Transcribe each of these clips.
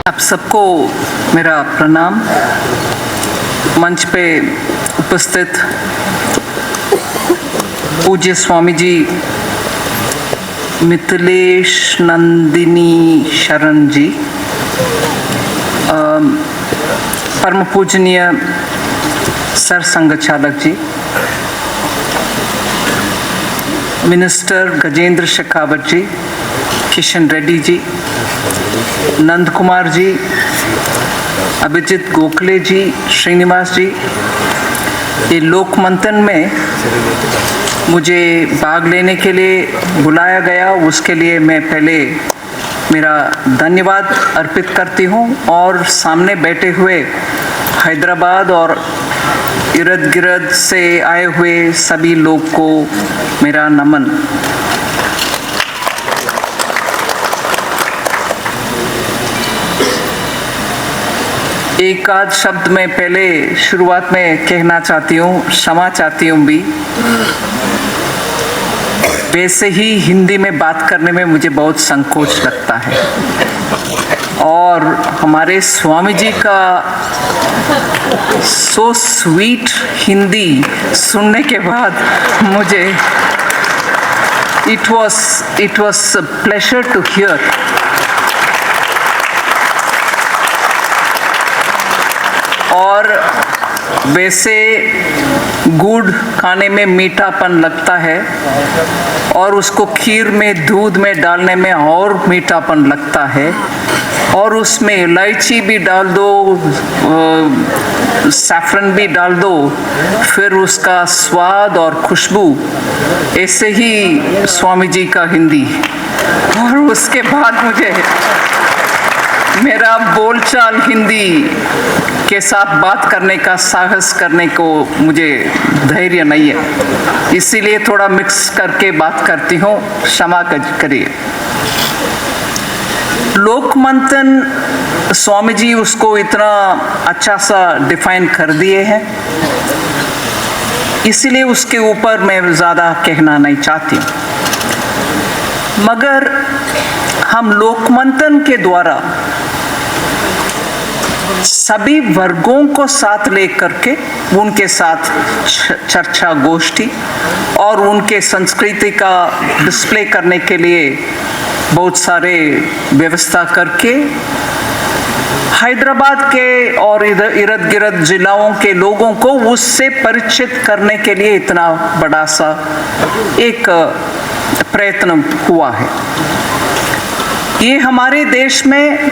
आप सबको मेरा प्रणाम। मंच पे उपस्थित पूज्य स्वामी जी मिथिलेश नंदिनी शरण जी, परम पूजनीय सर संघ चालक जी, मिनिस्टर गजेंद्र शेखावत जी, किशन रेड्डी जी, नंद कुमार जी, अभिजीत गोखले जी, श्रीनिवास जी, ये लोक मंथन में मुझे भाग लेने के लिए बुलाया गया, उसके लिए मैं पहले मेरा धन्यवाद अर्पित करती हूँ और सामने बैठे हुए हैदराबाद और इर्द गिर्द से आए हुए सभी लोग को मेरा नमन। एक आध शब्द में पहले शुरुआत में कहना चाहती हूँ, क्षमा चाहती हूँ भी। वैसे ही हिंदी में बात करने में मुझे बहुत संकोच लगता है और हमारे स्वामी जी का सो स्वीट हिंदी सुनने के बाद मुझे it was a pleasure to hear। और वैसे गुड़ खाने में मीठापन लगता है और उसको खीर में दूध में डालने में और मीठापन लगता है और उसमें इलायची भी डाल दो, सैफरन भी डाल दो, फिर उसका स्वाद और खुशबू। ऐसे ही स्वामी जी का हिंदी। और उसके बाद मुझे मेरा बोलचाल हिंदी के साथ बात करने का साहस करने को मुझे धैर्य नहीं है, इसीलिए थोड़ा मिक्स करके बात करती हूँ, क्षमा करिए। लोक मंथन स्वामी जी उसको इतना अच्छा सा डिफाइन कर दिए हैं, इसीलिए उसके ऊपर मैं ज़्यादा कहना नहीं चाहती। मगर हम लोक मंथन के द्वारा सभी वर्गों को साथ लेकर के उनके साथ चर्चा गोष्ठी और उनके संस्कृति का डिस्प्ले करने के लिए बहुत सारे व्यवस्था करके हैदराबाद के और इर्द गिर्द जिलाओं के लोगों को उससे परिचित करने के लिए इतना बड़ा सा एक प्रयत्न हुआ है। ये हमारे देश में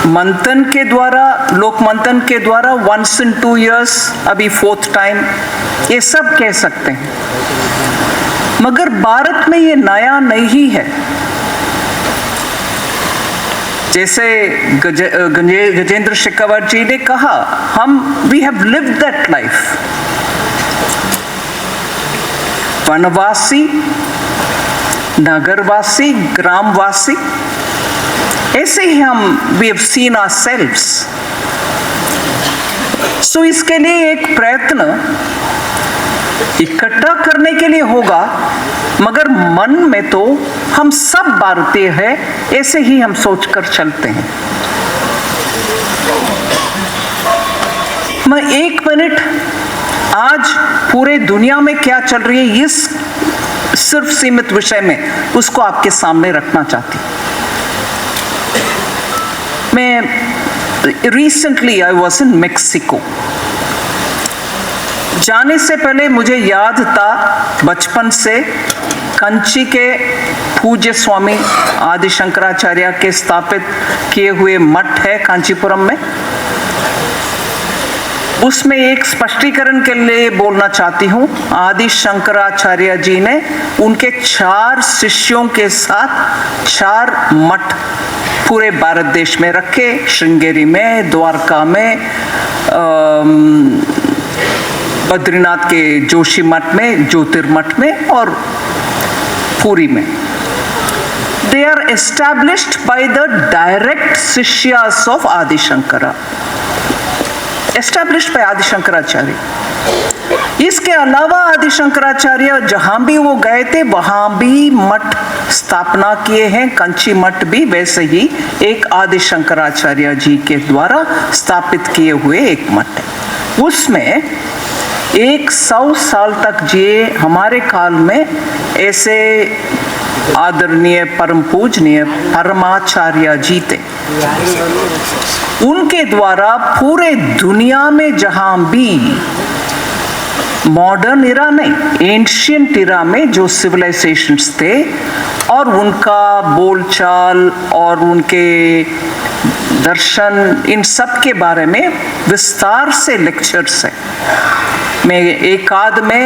मंथन के द्वारा, लोक मंथन के द्वारा once in 2 years, अभी 4th टाइम, ये सब कह सकते हैं। मगर भारत में ये नया नहीं है। जैसे गजेंद्र शेखावत जी ने कहा, we have lived that life। वनवासी, नगरवासी, ग्रामवासी, ऐसे ही हम we have seen ourselves। सो इसके लिए एक प्रयत्न इकट्ठा करने के लिए होगा, मगर मन में तो हम सब भारतीय हैं, ऐसे ही हम सोचकर चलते हैं। मैं 1 मिनट आज पूरे दुनिया में क्या चल रही है इस सिर्फ सीमित विषय में उसको आपके सामने रखना चाहती हूँ। मैं recently I was in Mexico. जाने से पहले मुझे याद था बचपन से कंची के पूज्य स्वामी आदि शंकराचार्य के स्थापित किए हुए मठ है कांचीपुरम में, उसमें एक स्पष्टीकरण के लिए बोलना चाहती हूँ। आदि शंकराचार्य जी ने उनके 4 शिष्यों के साथ 4 मठ पूरे भारत देश में रखे, श्रृंगेरी में, द्वारका में, बद्रीनाथ के जोशी मठ में, ज्योतिर्मठ में और पुरी में। They are established by the direct शिष्यास of Adi Shankara, established by Adi Shankaracharya। इसके अलावा आदि शंकराचार्य जहां भी वो गए थे वहां भी मठ स्थापना किए हैं। कंची मठ भी वैसे ही एक आदि शंकराचार्य जी के द्वारा स्थापित किए हुए एक मठ है। उसमें 100 साल तक जिए हमारे काल में ऐसे आदरणीय परम पूजनीय परमाचार्य जी थे। उनके द्वारा पूरे दुनिया में जहां भी मॉडर्न इरा नहीं, एंशियंट इरा में जो सिविलाइजेशंस थे और उनका बोलचाल और उनके दर्शन, इन सब के बारे में विस्तार से लेक्चर्स है। मैं एक आध में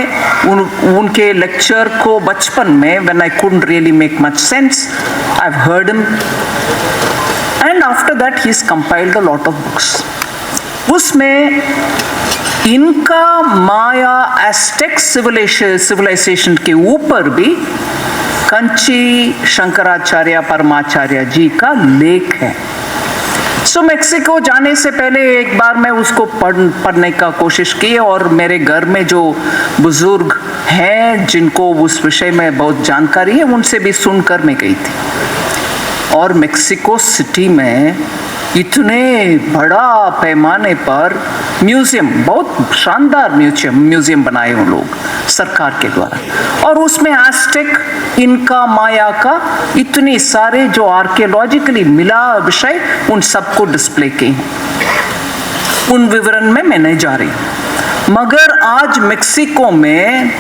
उनके लेक्चर को बचपन में when I couldn't really make much sense, I've heard him, and after that he's compiled a lot of books. उसमें इनका माया एस्टेक सिविलाइजेशन के ऊपर भी कंची शंकराचार्य परमाचार्य जी का लेख है। सो मेक्सिको जाने से पहले एक बार मैं उसको पढ़ने का कोशिश की और मेरे घर में जो बुजुर्ग हैं जिनको उस विषय में बहुत जानकारी है उनसे भी सुनकर मैं गई थी। और मेक्सिको सिटी में इतने बड़ा पैमाने पर म्यूजियम, बहुत शानदार म्यूजियम बनाए उन लोग सरकार के द्वारा, और उसमें एस्टेक, इनका, माया का इतने सारे जो आर्कियोलॉजिकली मिला विषय उन सबको डिस्प्ले किए। उन विवरण में मैं नहीं जा रही, मगर आज मेक्सिको में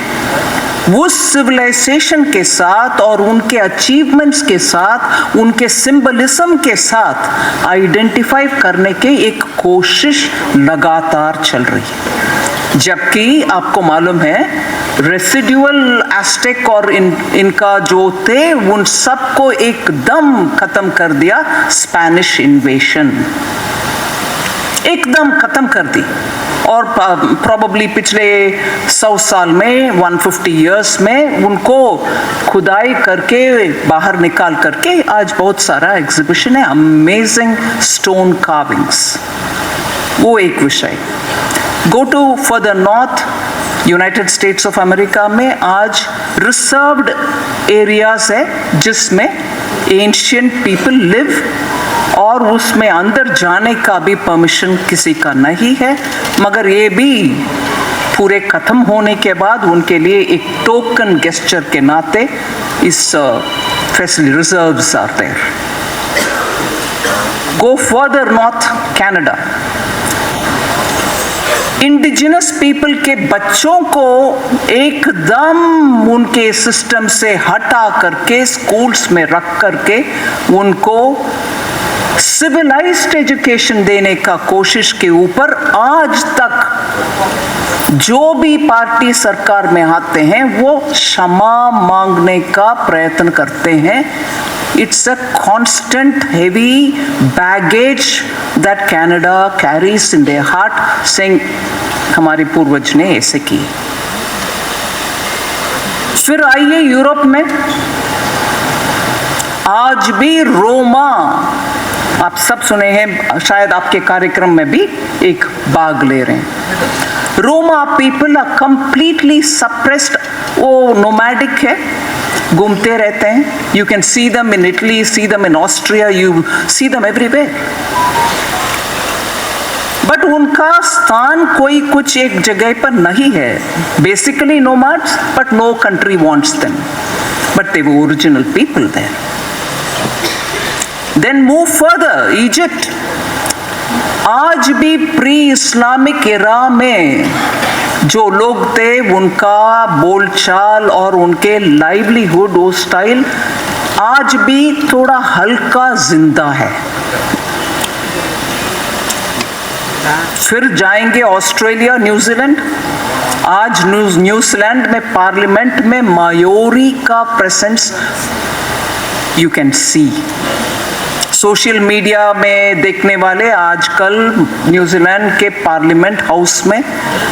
उस सिविलाइजेशन के साथ और उनके अचीवमेंट्स के साथ, उनके सिंबलिज्म के साथ आइडेंटिफाई करने की एक कोशिश लगातार चल रही है। जबकि आपको मालूम है रेसिडुअल एस्टेक और इनका जो थे उन सबको एकदम खत्म कर दिया स्पेनिश इन्वेशन, एकदम खत्म कर दी। और प्रोबेबली पिछले 100 साल में 150 इयर्स में उनको खुदाई करके बाहर निकाल करके आज बहुत सारा एग्जीबिशन है, अमेजिंग स्टोन कार्विंग्स। वो एक विषय। Go to further north, United States of America में आज रिजर्व्ड एरियाज है जिसमें एंशियंट पीपल लिव, और उसमें अंदर जाने का भी परमिशन किसी का नहीं है। मगर ये भी पूरे खत्म होने के बाद उनके लिए एक टोकन गेस्चर के नाते इस facility reserves are there. Go further north, Canada, indigenous people के बच्चों को एकदम उनके सिस्टम से हटा करके स्कूल्स में रख करके उनको सिविलाइज्ड एजुकेशन देने का कोशिश के ऊपर आज तक जो भी पार्टी सरकार में आते हैं वो क्षमा मांगने का प्रयत्न करते हैं। It's a constant heavy baggage that Canada carries in their heart, saying हमारे पूर्वज ने ऐसे की। फिर आइए यूरोप में, आज भी रोमा, आप सब सुने हैं, शायद आपके कार्यक्रम में भी एक भाग ले रहे हैं। Roma people are completely suppressed, वो नोमैडिक है, घूमते रहते हैं। यू कैन सी दम इन इटली, सी दम इन ऑस्ट्रिया, यू सी दम एवरीवेयर। बट उनका स्थान कोई कुछ एक जगह पर नहीं है। Basically nomads, but no country wants them, but they were original people there. Then move further, Egypt. आज भी प्री इस्लामिक एरा में जो लोग थे उनका बोलचाल और उनके लाइवलीहुड, वो स्टाइल आज भी थोड़ा हल्का जिंदा है। फिर जाएंगे ऑस्ट्रेलिया, न्यूजीलैंड। आज न्यूजीलैंड में पार्लियामेंट में मायोरी का presence you can see. Social media में देखने वाले आजकल न्यूजीलैंड के पार्लियामेंट हाउस में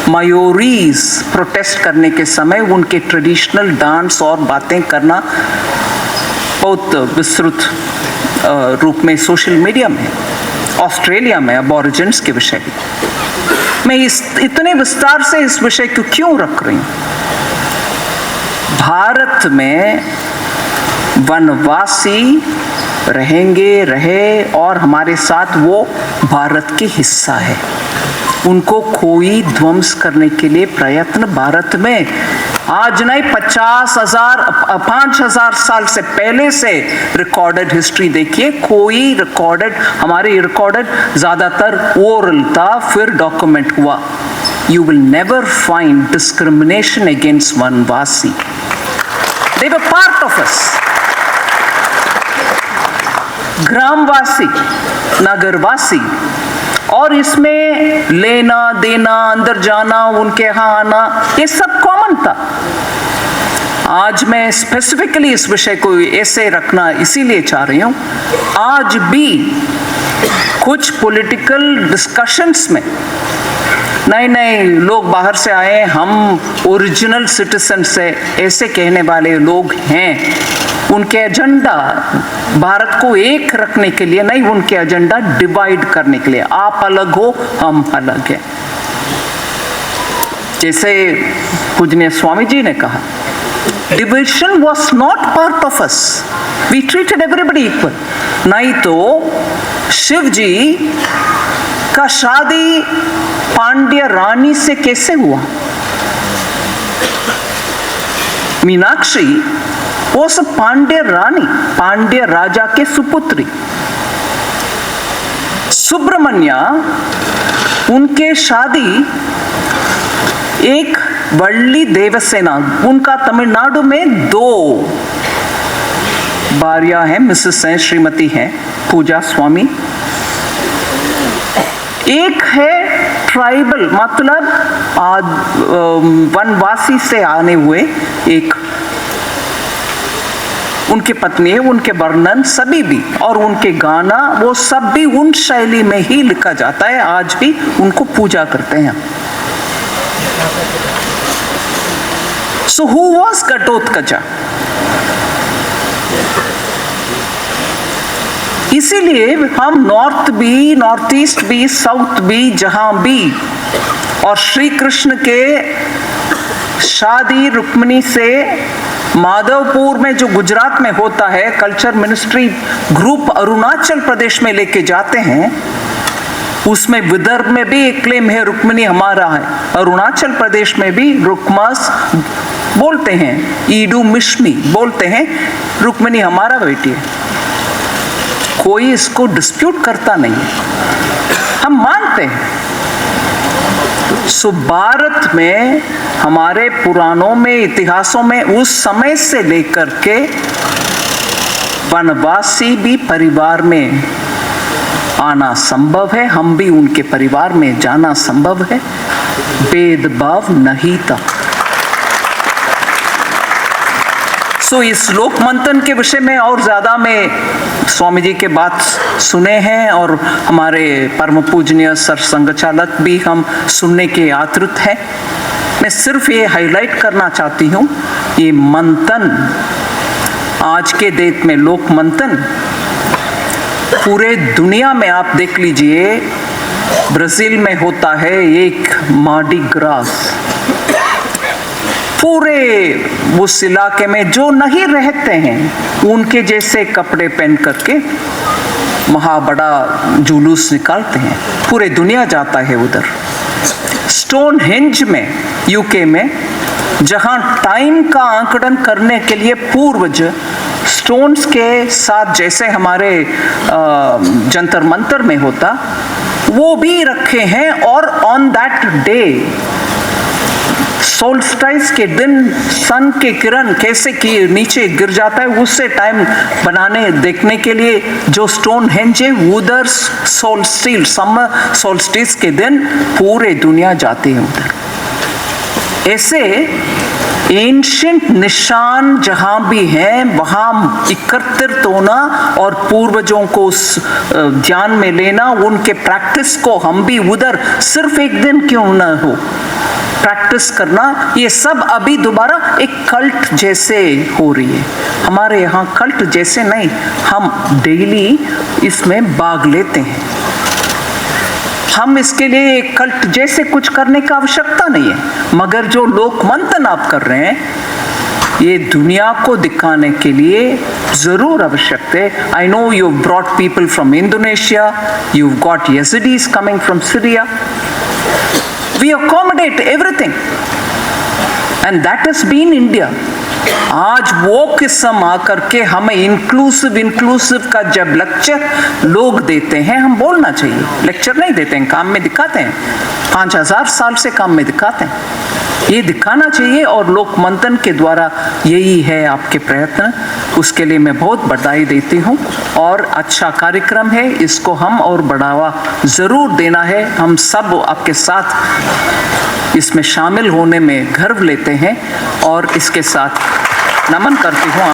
मायोरीज प्रोटेस्ट करने के समय उनके ट्रेडिशनल डांस और बातें करना बहुत विस्तृत रूप में सोशल मीडिया में। ऑस्ट्रेलिया में अबॉरिजिन्स के विषय भी। मैं इतने विस्तार से इस विषय को क्यों रख रही हूं? भारत में वनवासी रहे और हमारे साथ वो भारत के हिस्सा है। उनको कोई ध्वंस करने के लिए प्रयत्न भारत में आज नहीं 5,000 साल से पहले से रिकॉर्डेड हिस्ट्री देखिए, कोई रिकॉर्डेड, हमारी रिकॉर्डेड ज्यादातर ओरल था, फिर डॉक्यूमेंट हुआ। You will never find discrimination against Vanvasi. They were part of us. ग्रामवासी, नगरवासी, और इसमें लेना देना, अंदर जाना, उनके यहाँ आना, ये सब कॉमन था। आज मैं स्पेसिफिकली इस विषय को ऐसे रखना इसीलिए चाह रही हूं, आज भी कुछ पॉलिटिकल डिस्कशंस में नए लोग बाहर से आए, हम ओरिजिनल सिटीजन से ऐसे कहने वाले लोग हैं, उनके एजेंडा भारत को एक रखने के लिए नहीं, उनके एजेंडा डिवाइड करने के लिए, आप अलग हो हम अलग हैं। जैसे पूजनीय स्वामी जी ने कहा, division was not part of us, we treated everybody equal. नहीं तो शिव जी का शादी पांड्य रानी से कैसे हुआ? मीनाक्षी वो सब पांड्य रानी, पांड्य राजा के सुपुत्री। सुब्रमण्य उनके शादी एक वल्ली देवसेना, उनका तमिलनाडु में 2 भार्या हैं, मिसेस हैं, श्रीमती हैं, पूजा स्वामी। एक है ट्राइबल, मतलब वनवासी से आने हुए एक उनके पत्नी है, उनके वर्णन सभी भी और उनके गाना वो सब भी उन शैली में ही लिखा जाता है, आज भी उनको पूजा करते हैं। So who was Gatotkacha? इसीलिए हम नॉर्थ भी, नॉर्थ ईस्ट भी, साउथ भी, जहां भी, और श्री कृष्ण के शादी रुक्मिणी से माधवपुर में जो गुजरात में होता है, culture ministry group Arunachal Pradesh में लेके जाते हैं, उसमें विदर्भ में भी एक क्लेम है रुक्मिणी हमारा है, अरुणाचल प्रदेश में भी रुक्मास बोलते हैं, ईडू मिश्मी बोलते हैं, रुक्मिणी हमारा बेटी है। कोई इसको डिस्प्यूट करता नहीं है, हम मानते हैं। सो भारत में हमारे पुराणों में, इतिहासों में उस समय से लेकर के वनवासी भी परिवार में आना संभव है, हम भी उनके परिवार में जाना संभव है, भेदभाव नहीं था। सो इस लोक मंथन के विषय में और ज्यादा में स्वामी जी के बात सुने हैं और हमारे परम पूजनीय सर संघचालक भी हम सुनने के आतुर हैं। मैं सिर्फ ये हाईलाइट करना चाहती हूँ, ये मंथन आज के डेट में लोक मंथन पूरे दुनिया में आप देख लीजिए, ब्राजील में होता है एक मार्डी ग्रास, पूरे उस इलाके में जो नहीं रहते हैं उनके जैसे कपड़े पहन करके महा बड़ा जुलूस निकालते हैं, पूरे दुनिया जाता है उधर। स्टोन हेंज में, यूके में, जहां टाइम का आंकड़न करने के लिए पूर्वज स्टोन्स के साथ जैसे हमारे जंतर मंतर में होता, वो भी रखे हैं, और ऑन दैट डे सोल्स्टाइस के दिन सन के किरण कैसे कि नीचे गिर जाता है, उससे टाइम बनाने देखने के लिए जो स्टोन हेंज है उधर सोल्स्टिस, समर सोल्स्टिस के दिन पूरे दुनिया जाती है उधर। ऐसे एंशिएंट निशान जहां भी हैं वहां एकत्रित होना और पूर्वजों को ध्यान में लेना, उनके प्रैक्टिस को हम भी उधर सिर्फ एक दिन क्यों न हो प्रैक्टिस करना, ये सब अभी दोबारा एक कल्ट जैसे हो रही है। हमारे यहाँ कल्ट जैसे नहीं, हम डेली इसमें भाग लेते हैं। हम इसके लिए एक कल्ट जैसे कुछ करने की आवश्यकता नहीं है, मगर जो लोक मंथन आप कर रहे हैं ये दुनिया को दिखाने के लिए जरूर आवश्यक है। I know you brought people from Indonesia, you got Yazidis coming from Syria, we accommodate everything and that has been India. आज वो किस्म आकर के हमें इंक्लूसिव का जब लेक्चर लोग देते हैं, हम बोलना चाहिए, लेक्चर नहीं देते हैं, काम में दिखाते हैं, 5000 साल से काम में दिखाते हैं, ये दिखाना चाहिए। और लोक मंथन के द्वारा यही है आपके प्रयत्न, उसके लिए मैं बहुत बधाई देती हूँ। और अच्छा कार्यक्रम है, इसको हम और बढ़ावा जरूर देना है। हम सब आपके साथ इसमें शामिल होने में गर्व लेते हैं और इसके साथ नमन करती हूँ।